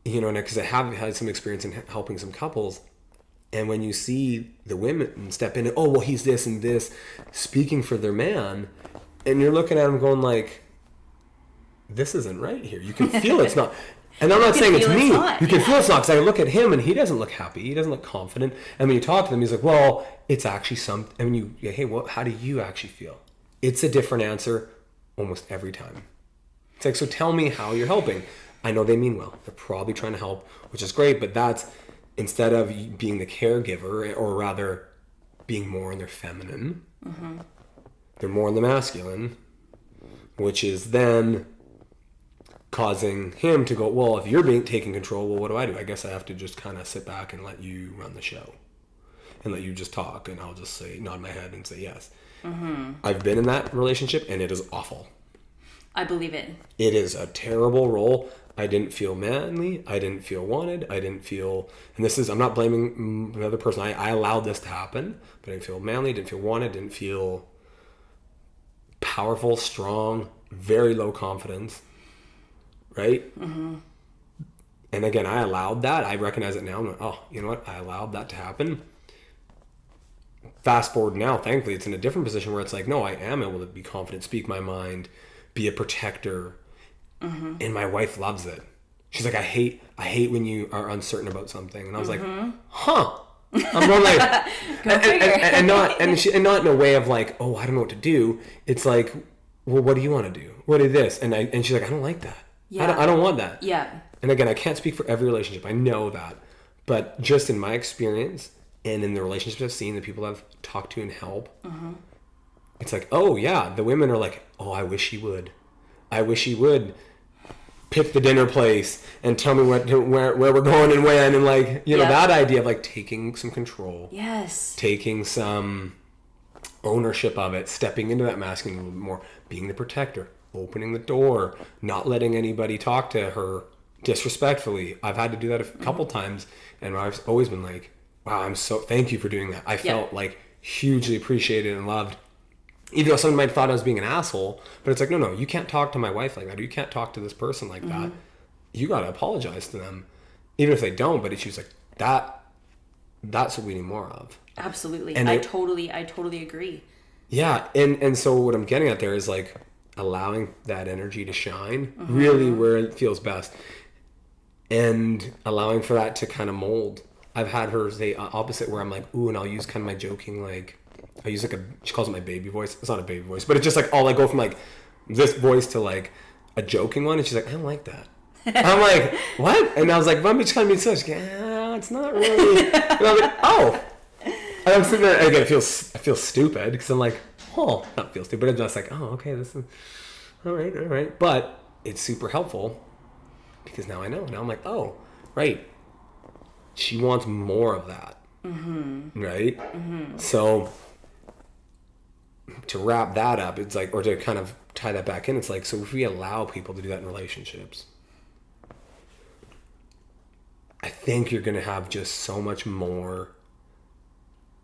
because I have had some experience in helping some couples, and when you see the women step in and, oh, well, he's this and this, speaking for their man, and you're looking at them going like, this isn't right here. You can feel it's not. And I'm not saying it's me. You can feel it's not, because I look at him and he doesn't look happy. He doesn't look confident. And when you talk to him, he's like, well, it's actually something. And when hey, how do you actually feel? It's a different answer almost every time. It's like, so tell me how you're helping. I know they mean well. They're probably trying to help, which is great. But that's, instead of being the caregiver, or rather being more in their feminine, they're more in the masculine, which is then causing him to go, well, if you're taking control, well, what do? I guess I have to just kind of sit back and let you run the show and let you just talk, and I'll just nod my head and say yes. I've been in that relationship, and it is awful. I believe it. It is a terrible role. I didn't feel manly. I didn't feel wanted. I didn't feel, and I'm not blaming the other person. I allowed this to happen, but I didn't feel manly, didn't feel wanted, didn't feel powerful, strong, very low confidence. Right? And again, I allowed that. I recognize it now. I'm like, oh, you know what? I allowed that to happen. Fast forward now, thankfully, it's in a different position where it's like, no, I am able to be confident, speak my mind, be a protector. And my wife loves it. She's like, I hate when you are uncertain about something. And I was like, huh. I'm going like, and not in a way of like, oh, I don't know what to do. It's like, well, what do you want to do? What is this? And she's like, I don't like that. Yeah. I don't want that. Yeah. And again, I can't speak for every relationship. I know that. But just in my experience and in the relationships I've seen, the people I've talked to and help, it's like, oh, yeah. The women are like, oh, I wish he would. I wish he would pick the dinner place and tell me where we're going and when. And like, you know, that idea of like taking some control. Yes. Taking some ownership of it, stepping into that masculine a little bit more, being the protector, opening the door, not letting anybody talk to her disrespectfully. I've had to do that a couple times, and I've always been like, wow, thank you for doing that. I felt like hugely appreciated and loved, even though someone might have thought I was being an asshole, but it's like, no, you can't talk to my wife like that, or you can't talk to this person like that. You got to apologize to them, even if they don't. But she was like, that's what we need more of. Absolutely. And I totally agree. Yeah. And so what I'm getting at there is like allowing that energy to shine really where it feels best, and allowing for that to kind of mold. I've had her say opposite, where I'm like, ooh, and I'll use kind of my joking, like, I use like she calls it my baby voice. It's not a baby voice, but it's just like, I'll like go from like this voice to like a joking one. And she's like, I don't like that. I'm like, what? And I was like, well, I'm just kind of being silly. She's like, it's not really. And I'm like, oh. And I'm sitting there, and again, I feel stupid because I'm like, oh, not feel stupid. I'm just like, oh, okay, this is all right. But it's super helpful because now I know. Now I'm like, oh, right. She wants more of that, right? So to wrap that up, it's like, or to kind of tie that back in, it's like, so if we allow people to do that in relationships, I think you're going to have just so much more.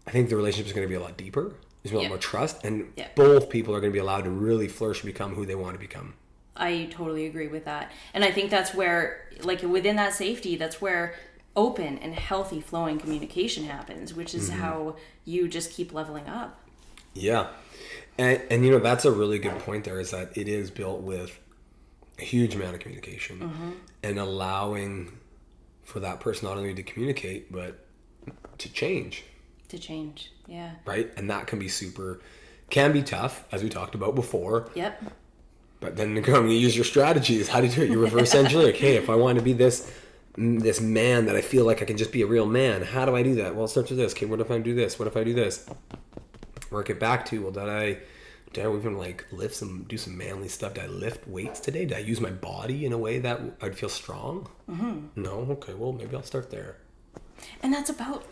I think the relationship is going to be a lot deeper. There's a lot more trust, and both people are going to be allowed to really flourish and become who they want to become. I totally agree with that. And I think that's where, like, within that safety, that's where open and healthy flowing communication happens, which is how you just keep leveling up. Yeah. And you know, that's a really good point there, is that it is built with a huge amount of communication and allowing for that person not only to communicate, but to change. Yeah. Right? And that can be tough, as we talked about before. Yep. But then you use your strategies. How do you do it? You reverse engineer. Like, hey, if I want to be this man that I feel like I can just be a real man, how do I do that? Well, it starts with this. Okay, what if I do this? What if I do this? Work it back to, well, did I even like do some manly stuff? Did I lift weights today? Did I use my body in a way that I'd feel strong? No? Okay, well, maybe I'll start there. And that's about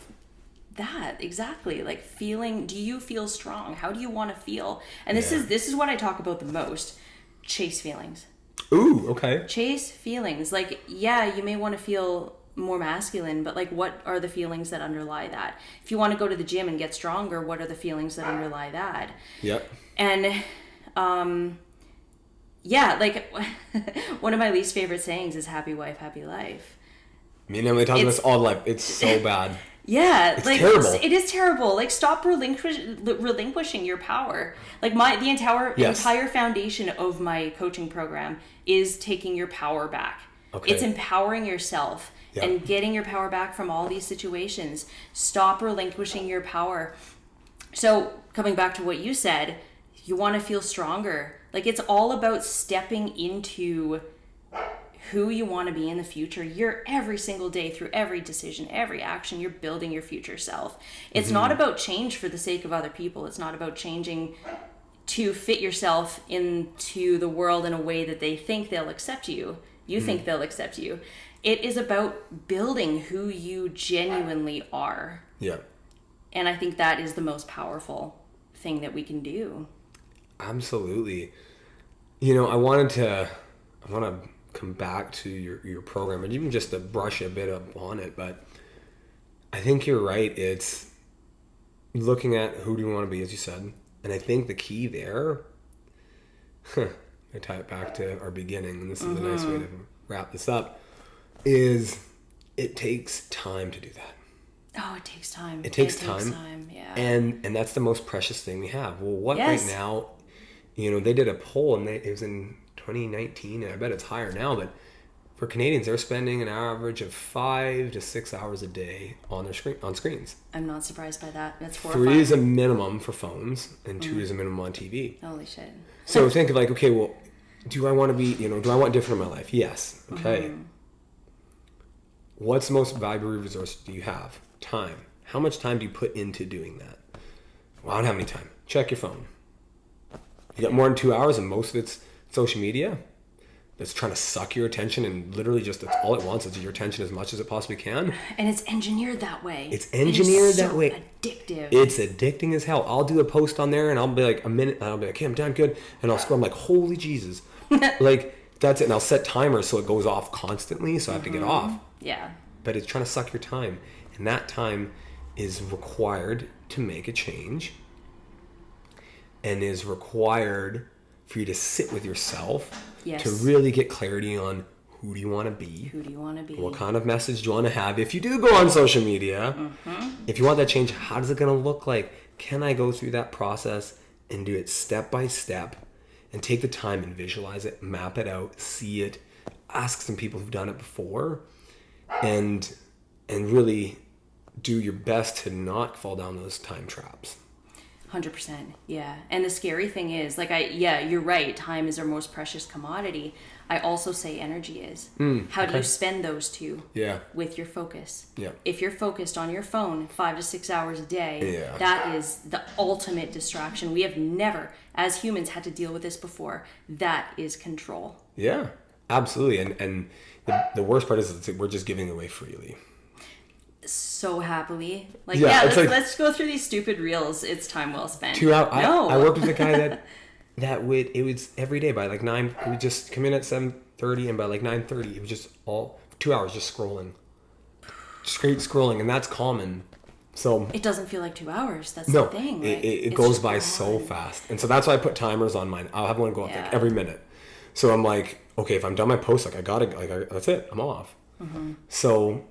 that, exactly. Like, feeling, do you feel strong? How do you want to feel? And this is what I talk about the most. Chase feelings. Ooh, okay. Chase feelings. Like, yeah, you may want to feel more masculine, but like, what are the feelings that underlie that? If you want to go to the gym and get stronger, what are the feelings that underlie that? Yep. And like one of my least favorite sayings is happy wife, happy life. Me and Emily talk about this all life. It's so bad. Yeah, it's like terrible. It is terrible. Like, stop relinquishing your power. Like, the entire foundation of my coaching program is taking your power back. Okay. It's empowering yourself and getting your power back from all these situations. Stop relinquishing your power. So, coming back to what you said, you want to feel stronger. Like, it's all about stepping into who you want to be in the future. You're every single day, through every decision, every action, you're building your future self. It's not about change for the sake of other people. It's not about changing to fit yourself into the world in a way that they think they'll accept you. You think they'll accept you. It is about building who you genuinely are. Yeah. And I think that is the most powerful thing that we can do. Absolutely. You know, I want to come back to your program, and even just to brush a bit up on it, but I think you're right. It's looking at who do you want to be, as you said, and I think the key there, I tie it back to our beginning, and this is a nice way to wrap this up, is it takes time to do that. Oh, it takes time. It takes time, yeah. And that's the most precious thing we have. Well, what right now, you know, they did a poll, and it was in 2019, and I bet it's higher now, but for Canadians, they're spending an average of 5 to 6 hours a day on their screens. I'm not surprised by that. That's horrifying. 3 is a minimum for phones, and 2 is a minimum on TV. Holy shit. So think of like, okay, well, do I want to be, do I want different in my life? Yes. Okay. What's the most valuable resource do you have? Time. How much time do you put into doing that? Well, I don't have any time. Check your phone. You got more than 2 hours, and most of it's social media that's trying to suck your attention, and literally just that's all it wants is your attention as much as it possibly can. And it's engineered that way. It's engineered that way. Addictive. It's addicting as hell. I'll do a post on there, and I'll be like a minute, and I'll be like, okay, I'm done, good, and I'll scroll. I'm like, holy Jesus, like that's it. And I'll set timers so it goes off constantly, so I have to get off. Yeah. But it's trying to suck your time, and that time is required to make a change, and is required for you to sit with yourself. Yes. To really get clarity on who do you want to be? Who do you want to be? What kind of message do you want to have? If you do go on social media, if you want that change, how is it going to look like? Can I go through that process and do it step by step and take the time and visualize it, map it out, see it, ask some people who've done it before, and really do your best to not fall down those time traps. 100%. Yeah. And the scary thing is, you're right. Time is our most precious commodity. I also say energy is. How do you spend those two? Yeah. With your focus. Yeah. If you're focused on your phone 5 to 6 hours a day, that is the ultimate distraction. We have never, as humans, had to deal with this before. That is control. Yeah, absolutely. And the worst part is that we're just giving away freely. So happily. Let's go through these stupid reels. It's time well spent. 2 hours. No. I worked with a guy it was every day by like 9, we would just come in at 7:30, and by like 9:30 it was just all 2 hours just scrolling. Straight scrolling, and that's common. So it doesn't feel like 2 hours. That's no, the thing. It goes by so fast. And so that's why I put timers on mine. I'll have one go up like every minute. So I'm like, okay, if I'm done my post, that's it. I'm off. So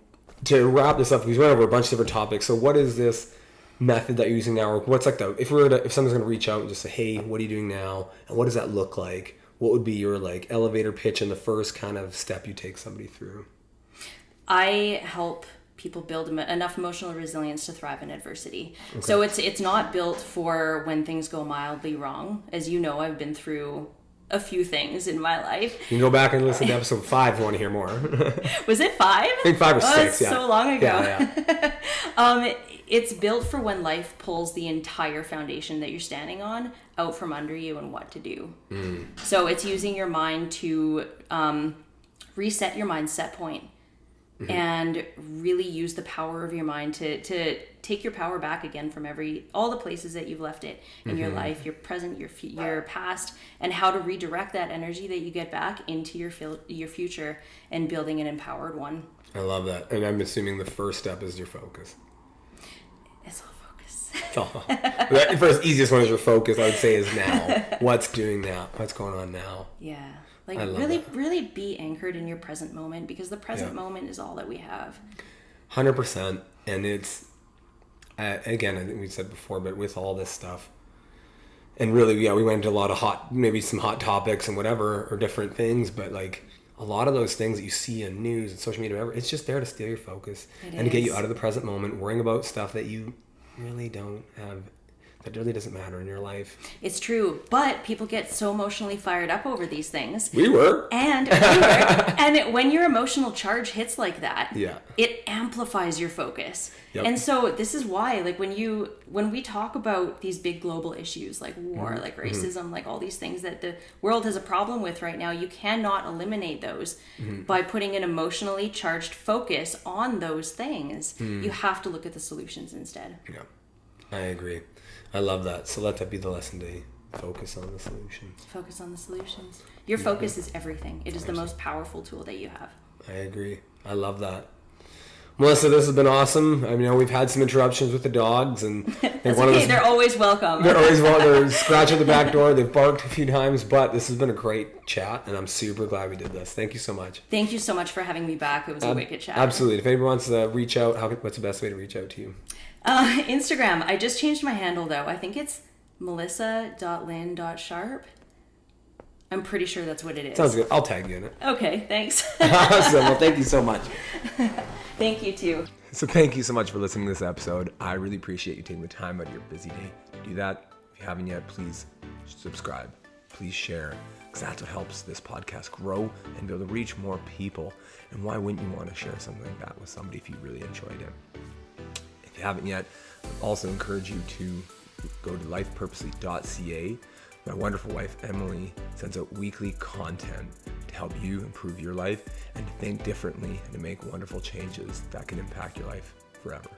to wrap this up, we went over a bunch of different topics. So what is this method that you're using now? Or what's like if someone's going to reach out and just say, hey, what are you doing now? And what does that look like? What would be your like elevator pitch and the first kind of step you take somebody through? I help people build enough emotional resilience to thrive in adversity. Okay. So it's not built for when things go mildly wrong. As you know, I've been through a few things in my life. You can go back and listen to episode 5 if you want to hear more. Was it 5? I think 5 or 6, yeah. So long ago. Yeah. It's built for when life pulls the entire foundation that you're standing on out from under you and what to do. So it's using your mind to reset your mindset point and really use the power of your mind to take your power back again from all the places that you've left it in your life, your present, your past, and how to redirect that energy that you get back into your future and building an empowered one. I love that. And I'm assuming the first step is your focus. It's all focus. The first easiest one is your focus, I would say, is now. What's doing now? What's going on now? Yeah. Really be anchored in your present moment, because the present moment is all that we have. 100%. And it's, again, I think we said before, but with all this stuff, and really, we went into a lot of maybe some hot topics and whatever, or different things, but like a lot of those things that you see in news and social media, whatever, it's just there to steal your focus to get you out of the present moment, worrying about stuff that you really don't have, that really doesn't matter in your life. It's true, but people get so emotionally fired up over these things. We were. And when your emotional charge hits like that, it amplifies your focus. Yep. And so this is why, like, when we talk about these big global issues like war, like racism, like all these things that the world has a problem with right now, you cannot eliminate those by putting an emotionally charged focus on those things. You have to look at the solutions instead. Yeah, I agree. I love that. So let that be the lesson today. Focus on the solutions. Focus on the solutions. Your focus is everything. It is the most powerful tool that you have. I agree. I love that. Melissa, this has been awesome. I mean, we've had some interruptions with the dogs, and they're always welcome. They're always welcome. They're scratching the back door. They've barked a few times, but this has been a great chat, and I'm super glad we did this. Thank you so much. Thank you so much for having me back. It was a wicked chat. Absolutely. If anyone wants to reach out, what's the best way to reach out to you? Instagram. I just changed my handle though. I think it's melissa.lynn.sharp. I'm pretty sure that's what it is. Sounds good. I'll tag you in it. Okay, thanks. Awesome. Well, thank you so much. Thank you too. So thank you so much for listening to this episode. I really appreciate you taking the time out of your busy day to do that. If you haven't yet, please subscribe. Please share, because that's what helps this podcast grow and be able to reach more people. And why wouldn't you want to share something like that with somebody if you really enjoyed it? If you haven't yet, I also encourage you to go to lifepurposely.ca. My wonderful wife, Emily, sends out weekly content to help you improve your life and to think differently and to make wonderful changes that can impact your life forever.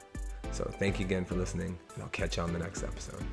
So thank you again for listening, and I'll catch you on the next episode.